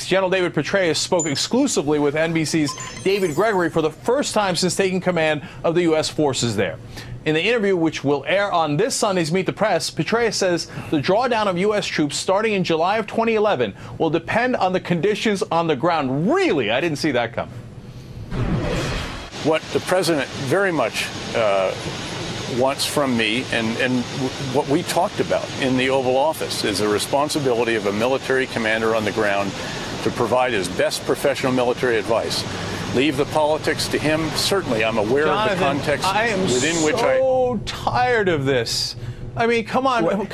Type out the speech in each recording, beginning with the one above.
General David Petraeus spoke exclusively with NBC's David Gregory for the first time since taking command of the U.S. forces there. In the interview, which will air on this Sunday's Meet the Press, Petraeus says the drawdown of U.S. troops starting in July of 2011 will depend on the conditions on the ground. Really? I didn't see that coming. What the president very much wants from me and what we talked about in the Oval Office is the responsibility of a military commander on the ground to provide his best professional military advice. Leave the politics to him. Certainly, I'm aware Jonathan, of the context within which I am so tired of this. I mean, come on.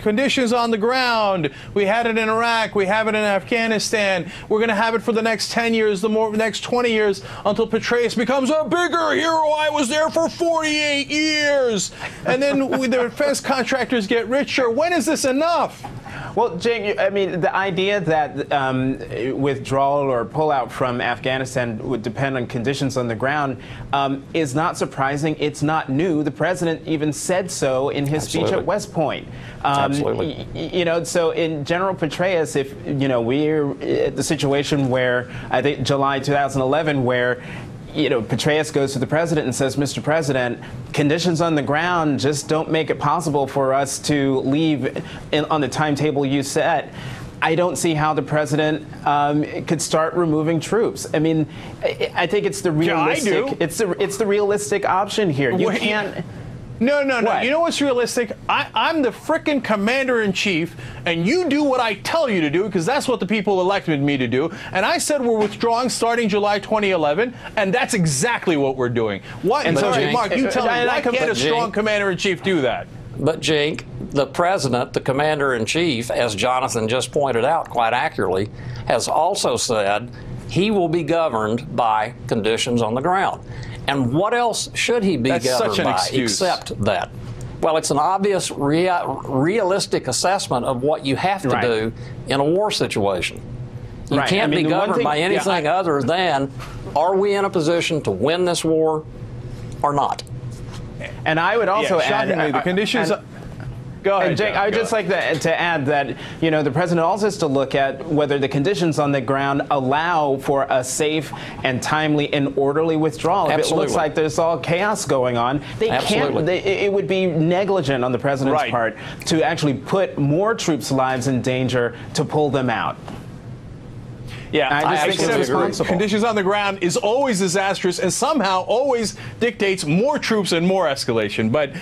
Conditions on the ground. We had it in Iraq. We have it in Afghanistan. We're going to have it for the next 10 years, the next 20 years, until Petraeus becomes a bigger hero. I was there for 48 years. And then the defense contractors get richer. When is this enough? Well, Cenk, I mean, the idea that withdrawal or pullout from Afghanistan would depend on conditions on the ground is not surprising. It's not new. The president even said so in his speech at West Point. Absolutely. You know, so in General Petraeus, if, you know, we're at the situation where I think July 2011, where Petraeus goes to the president and says, Mr. President, conditions on the ground just don't make it possible for us to leave on the timetable you set. I don't see how the president could start removing troops. I mean, I think it's the realistic. Yeah, I do. It's the realistic option here. You can't. No. What? You know what's realistic? I'm the frickin' commander-in-chief, and you do what I tell you to do, because that's what the people elected me to do. And I said we're withdrawing starting July 2011, and that's exactly what we're doing. What? And so, Mark, you tell me, why can't a strong commander-in-chief do that? But, Cenk, the president, the commander-in-chief, as Jonathan just pointed out quite accurately, has also said he will be governed by conditions on the ground. And what else should he be governed by except that? Well, it's an obvious, realistic assessment of what you have to do in a war situation. You can't be governed by anything other than, are we in a position to win this war or not? And I would also add, the conditions. Go ahead, and Cenk, I would just like to add that, the president also has to look at whether the conditions on the ground allow for a safe and timely and orderly withdrawal. If it looks like there's all chaos going on, they can't. It would be negligent on the president's part to actually put more troops' lives in danger to pull them out. Yeah, I just think it's responsible. Conditions on the ground is always disastrous and somehow always dictates more troops and more escalation. But